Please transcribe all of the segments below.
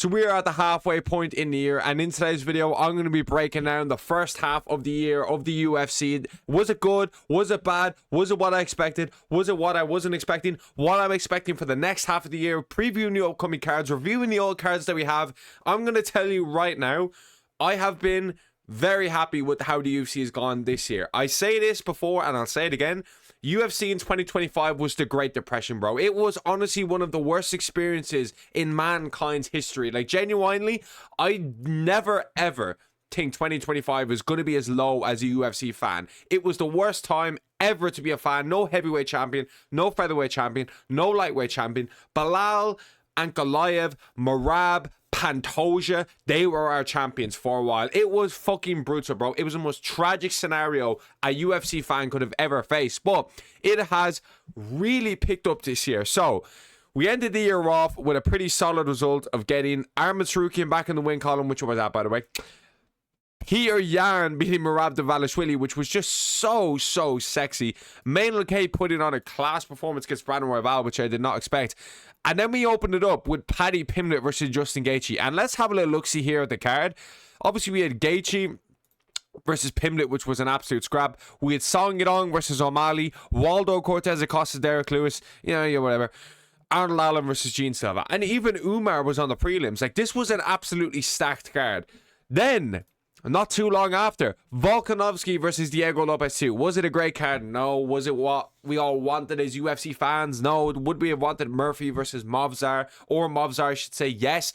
So we are at the halfway point in the year, and in today's video, I'm going to be breaking down the first half of the year of the UFC. Was it good? Was it bad? Was it what I expected? Was it what I wasn't expecting? What I'm expecting for the next half of the year, previewing the upcoming cards, reviewing the old cards that we have. I'm going to tell you right now, I have been very happy with how the UFC has gone this year. I say this before and I'll say it again. UFC in 2025 was the Great Depression, bro. It was honestly one of the worst experiences in mankind's history. Like, genuinely, I never ever think 2025 is going to be as low as a UFC fan. It was the worst time ever to be a fan. No heavyweight champion, no featherweight champion, no lightweight champion. Bilal, Ankalaev, Merab, Pantoja, they were our champions for a while. It was fucking brutal, bro. It was the most tragic scenario a UFC fan could have ever faced, but it has really picked up this year. So we ended the year off with a pretty solid result of getting Arman Tsarukyan back in the win column, which was that, by the way. Peter Yan beating Merab Dvalishvili, which was just so sexy. Main K putting on a class performance against Brandon Royval, which I did not expect. And then we opened it up with Paddy Pimblett versus Justin Gaethje. And let's have a little look-see here at the card. Obviously, we had Gaethje versus Pimblett, which was an absolute scrap. We had Song Yadong versus O'Malley. Waldo Cortez Acosta, Derek Lewis. Yeah, whatever. Arnold Allen versus Gene Silva. And even Umar was on the prelims. Like, this was an absolutely stacked card. Then, not too long after, Volkanovski versus Diego Lopez 2. Was it a great card? No. Was it what we all wanted as UFC fans? No. Would we have wanted Murphy versus Movsar? Or Movsar, I should say, yes.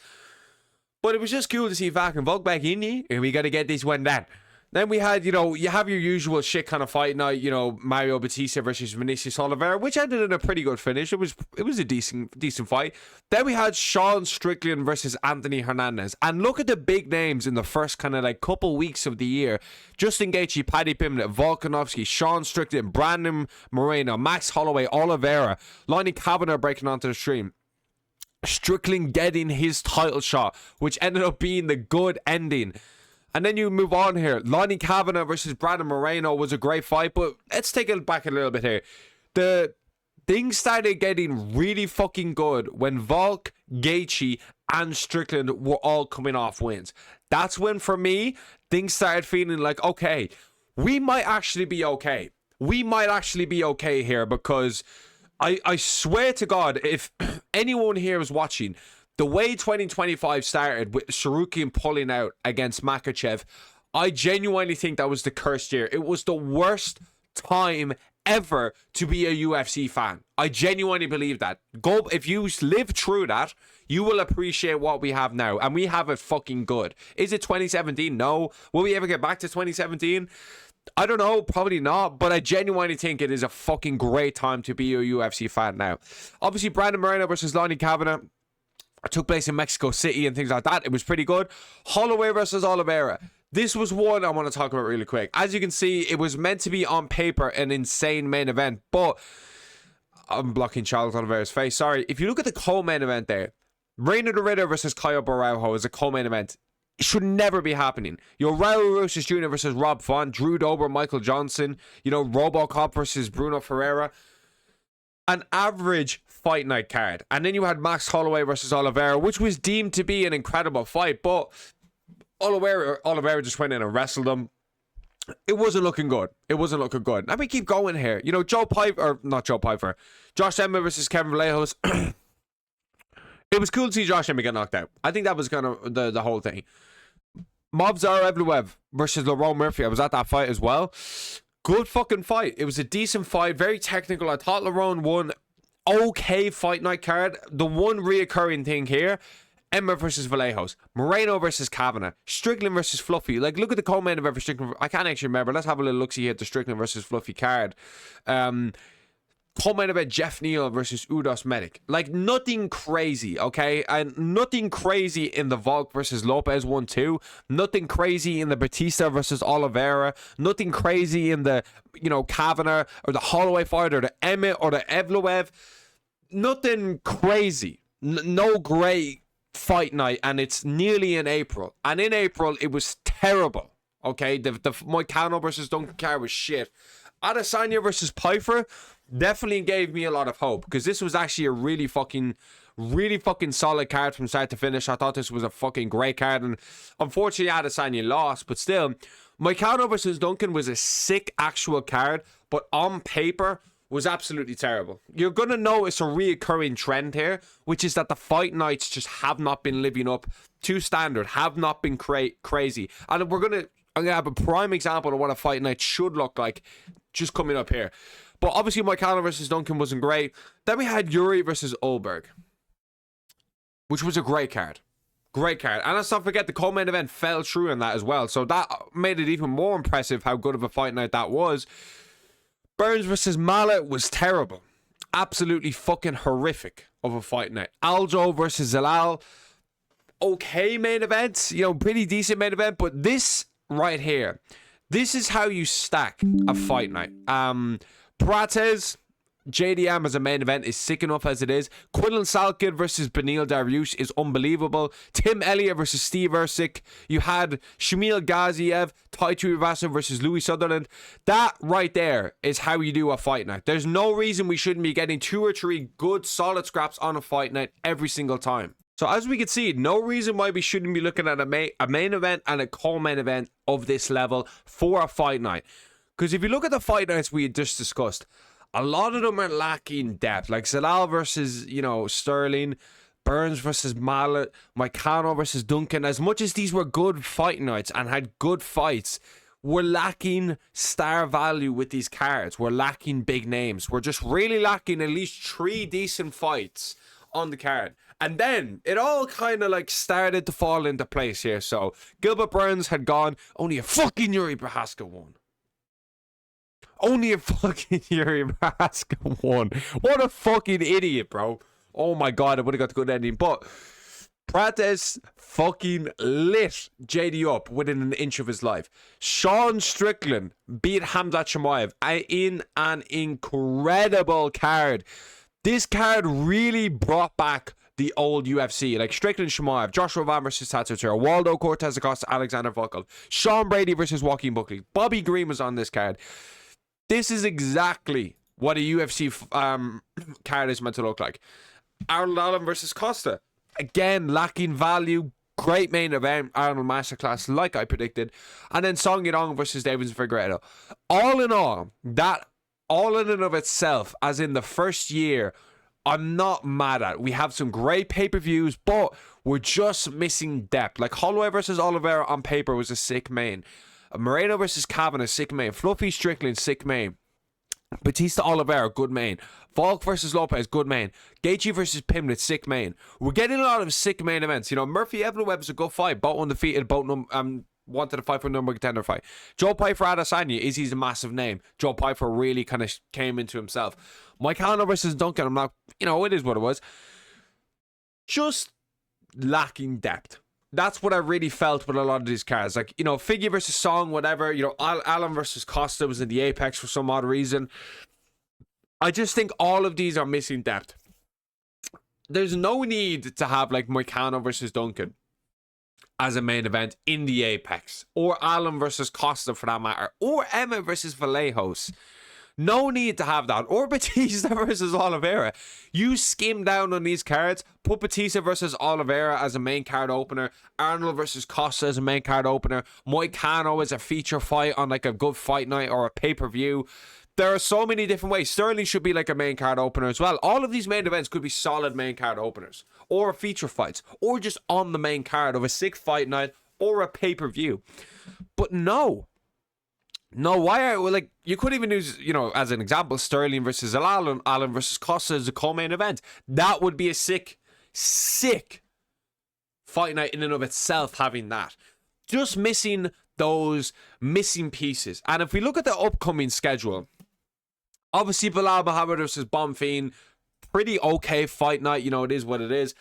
But it was just cool to see Volk and Volk back in here. And we got to get this one done. Then we had, you have your usual shit kind of fight night, Mario Batista versus Vinicius Oliveira, which ended in a pretty good finish. It was a decent fight. Then we had Sean Strickland versus Anthony Hernandez. And look at the big names in the first kind of like couple weeks of the year. Justin Gaethje, Paddy Pimblett, Volkanovski, Sean Strickland, Brandon Moreno, Max Holloway, Oliveira, Lonnie Kavanagh breaking onto the stream. Strickland getting his title shot, which ended up being the good ending. And then you move on here. Lonnie Kavanagh versus Brandon Moreno was a great fight, but let's take it back a little bit here. The things started getting really fucking good when Volk, Gaethje, and Strickland were all coming off wins. That's when, for me, things started feeling like, okay, we might actually be okay. We might actually be okay here, because I swear to God, if anyone here is watching, the way 2025 started with Tsarukyan pulling out against Makhachev, I genuinely think that was the cursed year. It was the worst time ever to be a UFC fan. I genuinely believe that. If you live through that, you will appreciate what we have now. And we have it fucking good. Is it 2017? No. Will we ever get back to 2017? I don't know, probably not, but I genuinely think it is a fucking great time to be a UFC fan now. Obviously, Brandon Moreno versus Lonnie Kavanagh took place in Mexico City and things like that. It was pretty good. Holloway versus Oliveira. This was one I want to talk about really quick. As you can see, it was meant to be on paper an insane main event, but I'm blocking Charles Oliveira's face. Sorry. If you look at the co-main event there, Reina de Ritter versus Caio Borraujo is a co-main event. It should never be happening. Raul Rosas Jr. versus Rob Font, Drew Dober, Michael Johnson, Robocop versus Bruno Ferreira. An average fight night card. And then you had Max Holloway versus Oliveira, which was deemed to be an incredible fight, but Oliveira just went in and wrestled him. It wasn't looking good. Let me keep going here. Josh Emmett versus Kevin Vallejos. It was cool to see Josh Emmett get knocked out. I think that was kind of the whole thing. Movsar Evloev versus Lerone Murphy. I was at that fight as well. Good fucking fight. It was a decent fight. Very technical. I thought Lerone won. Okay fight night card. The one reoccurring thing here, Emma versus Vallejos, Moreno versus Kavanagh, Strickland versus Fluffy. Like, look at the co-main event for Strickland. I can't actually remember. Let's have a little look-see here at the Strickland versus Fluffy card. Co-main event, Jeff Neal versus Udos Medic. Like, nothing crazy, okay? And nothing crazy in the Volk versus Lopez 1-2. Nothing crazy in the Batista versus Oliveira. Nothing crazy in the, Kavanagh or the Holloway fight or the Emmett or the Evloev. Nothing crazy. No great fight night. And it's nearly in April. And in April, it was terrible, okay? The Moicano versus Duncan Carr was shit. Adesanya versus Pyfer definitely gave me a lot of hope, because this was actually a really fucking Really fucking solid card from start to finish. I thought this was a fucking great card, and unfortunately Adesanya lost, but still, Moicano versus Duncan was a sick actual card, but on paper was absolutely terrible. You're going to notice a reoccurring trend here, which is that the fight nights just have not been living up to standard, have not been crazy. And I'm going to have a prime example of what a fight night should look like just coming up here. But obviously, Moicano versus Duncan wasn't great. Then we had Yuri versus Olberg, which was a great card. Great card. And let's not forget, the co-main event fell through in that as well. So that made it even more impressive how good of a fight night that was. Burns versus Mallet was terrible. Absolutely fucking horrific of a fight night. Aljo versus Zalal. Okay main event. You know, pretty decent main event. But this right here, this is how you stack a fight night. Prates, JDM as a main event is sick enough as it is. Quinlan Salkid versus Beneil Dariush is unbelievable. Tim Elliott versus Steve Ersic. You had Shamil Gaziev, Tai Tuivasa versus Louis Sutherland. That right there is how you do a fight night. There's no reason we shouldn't be getting 2 or 3 good solid scraps on a fight night every single time. So as we can see, no reason why we shouldn't be looking at a main event and a co-main event of this level for a fight night. Because if you look at the fight nights we had just discussed, a lot of them are lacking depth. Like Zalal versus, you know, Sterling, Burns versus Mallet, Moicano versus Duncan. As much as these were good fight nights and had good fights, we're lacking star value with these cards. We're lacking big names. We're just really lacking at least 3 decent fights on the card. And then it all kind of like started to fall into place here. So Gilbert Burns had gone. Only a fucking Yuri Prohaska won. Only a fucking Yuri Prohaska won. What a fucking idiot, bro. Oh my god, I would have got the good ending. But Prates fucking lit JD up within an inch of his life. Sean Strickland beat Hamzat Chimaev in an incredible card. This card really brought back the old UFC, like Strickland Chimaev, Joshua Van versus Tatsutura, Waldo Cortez Acosta, Alexander Volkov, Sean Brady versus Joaquin Buckley. Bobby Green was on this card. This is exactly what a UFC card is meant to look like. Arnold Allen versus Costa. Again, lacking value. Great main event. Arnold masterclass, like I predicted. And then Song Yadong versus Davis Figueiredo. All in all, that all in and of itself, as in the first year, I'm not mad at. We have some great pay-per-views, but we're just missing depth. Like Holloway versus Oliveira on paper was a sick main. Moreno versus Kavanagh, sick main. Fluffy Strickland, sick main. Batista Oliveira, good main. Volk versus Lopez, good main. Gaethje versus Pimlet, sick main. We're getting a lot of sick main events. You know, Murphy Evan Webb's a good fight. Both undefeated, both wanted to fight for a number contender fight. Joe Piper Adesanya, he's a massive name. Joe Piper really kind of came into himself. Moicano versus Duncan, I'm not, you know, it is what it was. Just lacking depth. That's what I really felt with a lot of these cards. Like, you know, Figgy versus Song, whatever. You know, Allen versus Costa was in the Apex for some odd reason. I just think all of these are missing depth. There's no need to have, like, Moicano versus Duncan as a main event in the Apex. Or Allen versus Costa, for that matter. Or Emma versus Vallejos. No need to have that. Or Batista versus Oliveira. You skim down on these cards. Put Batista versus Oliveira as a main card opener. Arnold versus Costa as a main card opener. Moicano as a feature fight on like a good fight night or a pay-per-view. There are so many different ways. Sterling should be like a main card opener as well. All of these main events could be solid main card openers. Or feature fights. Or just on the main card of a sick fight night or a pay-per-view. But no. No, why are, well, like, you could even use, you know, as an example, Sterling versus Allen versus Costa as a co-main event. That would be a sick fight night in and of itself, having that. Just missing those missing pieces. And if we look at the upcoming schedule, obviously Bilal Muhammad versus Bonfim, pretty okay fight night, you know, it is what it is.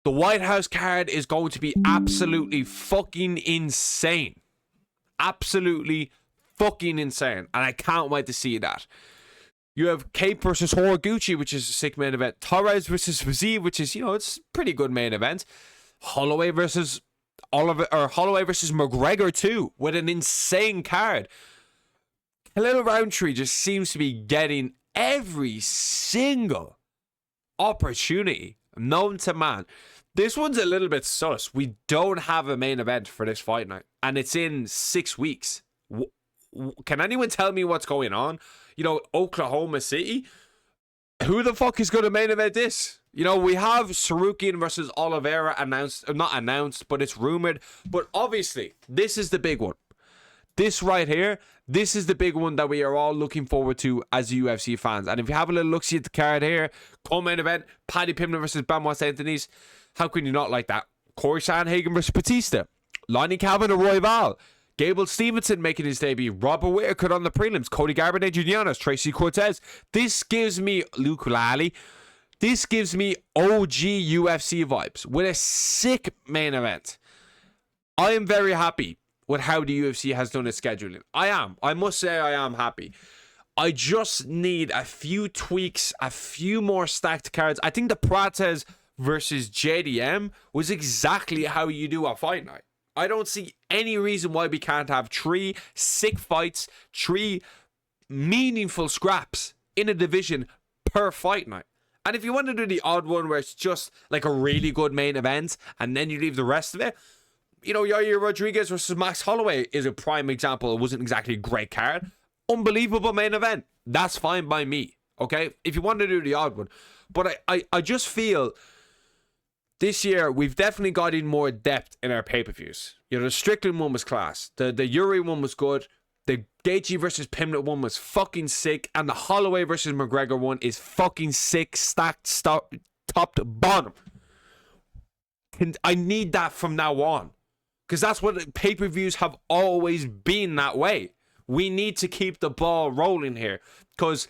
The White House card is going to be absolutely fucking insane. Absolutely fucking insane, and I can't wait to see that. You have Cape versus Horiguchi, which is a sick main event. Torres versus Faziev, which is, you know, it's a pretty good main event. Holloway versus McGregor too, with an insane card. Khalil Roundtree just seems to be getting every single opportunity Known to man. This one's a little bit sus. We don't have a main event for this fight night, and it's in 6 weeks. Can anyone tell me what's going on? You know, Oklahoma City? Who the fuck is going to main event this? You know, we have Sarukian versus Oliveira announced, not announced, but it's rumored. But obviously, this is the big one. This right here, this is the big one that we are all looking forward to as UFC fans. And if you have a little look-see at the card here, co-main event, Paddy Pimblett versus Benoit St. Denis. How can you not like that? Corey Sandhagen versus Batista. Lonnie Calvin and Royval. Gable Stevenson making his debut. Robert Whittaker on the prelims. Cody Garbrandt Jr. Tracy Cortez. This gives me Luke Lally. This gives me OG UFC vibes with a sick main event. I am very happy with how the UFC has done its scheduling. I am. I must say I am happy. I just need a few tweaks, a few more stacked cards. I think the Prates versus JDM was exactly how you do a fight night. I don't see any reason why we can't have 3 sick fights, 3 meaningful scraps in a division per fight night. And if you want to do the odd one where it's just like a really good main event and then you leave the rest of it, you know, Yair Rodriguez versus Max Holloway is a prime example. It wasn't exactly a great card. Unbelievable main event. That's fine by me, okay? If you want to do the odd one. But I just feel this year we've definitely got in more depth in our pay-per-views. You know, the Strickland one was class. The Yuri one was good. The Gaethje versus Pimblett one was fucking sick. And the Holloway versus McGregor one is fucking sick. Stacked, top to bottom. I need that from now on. Because that's what pay-per-views have always been that way. We need to keep the ball rolling here. Because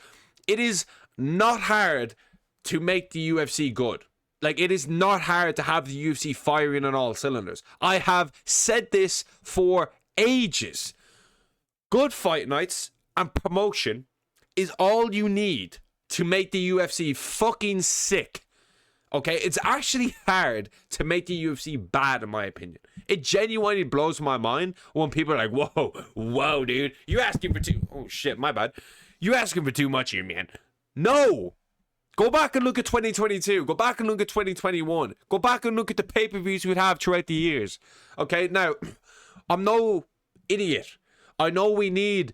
it is not hard to make the UFC good. Like, it is not hard to have the UFC firing on all cylinders. I have said this for ages. Good fight nights and promotion is all you need to make the UFC fucking sick. Okay, it's actually hard to make the UFC bad, in my opinion. It genuinely blows my mind when people are like, whoa, dude, you asking for too... Oh, shit, my bad. You asking for too much here, man. No! Go back and look at 2022. Go back and look at 2021. Go back and look at the pay-per-views we'd have throughout the years. Okay, now, I'm no idiot. I know we need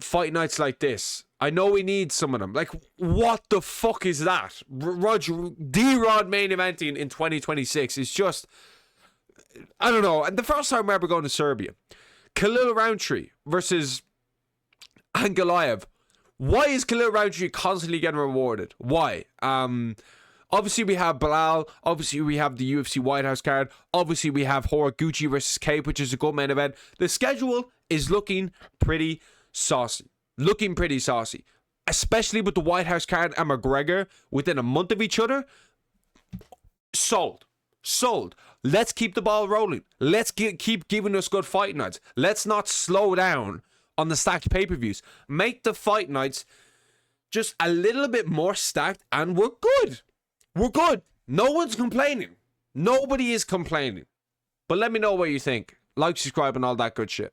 fight nights like this. I know we need some of them. Like, what the fuck is that? D-Rod main eventing in 2026 is just... I don't know. And the first time I remember going to Serbia, Khalil Roundtree versus Ankalaev. Why is Khalil Roundtree constantly getting rewarded? Why? Obviously, we have Bilal. Obviously, we have the UFC White House card. Obviously, we have Horiguchi versus Cape, which is a good main event. The schedule is looking pretty saucy. Looking pretty saucy. Especially with the White House card and McGregor within a month of each other. Sold. Let's keep the ball rolling. Let's keep giving us good fight nights. Let's not slow down on the stacked pay-per-views. Make the fight nights just a little bit more stacked and we're good. We're good. No one's complaining. Nobody is complaining. But let me know what you think. Like, subscribe, and all that good shit.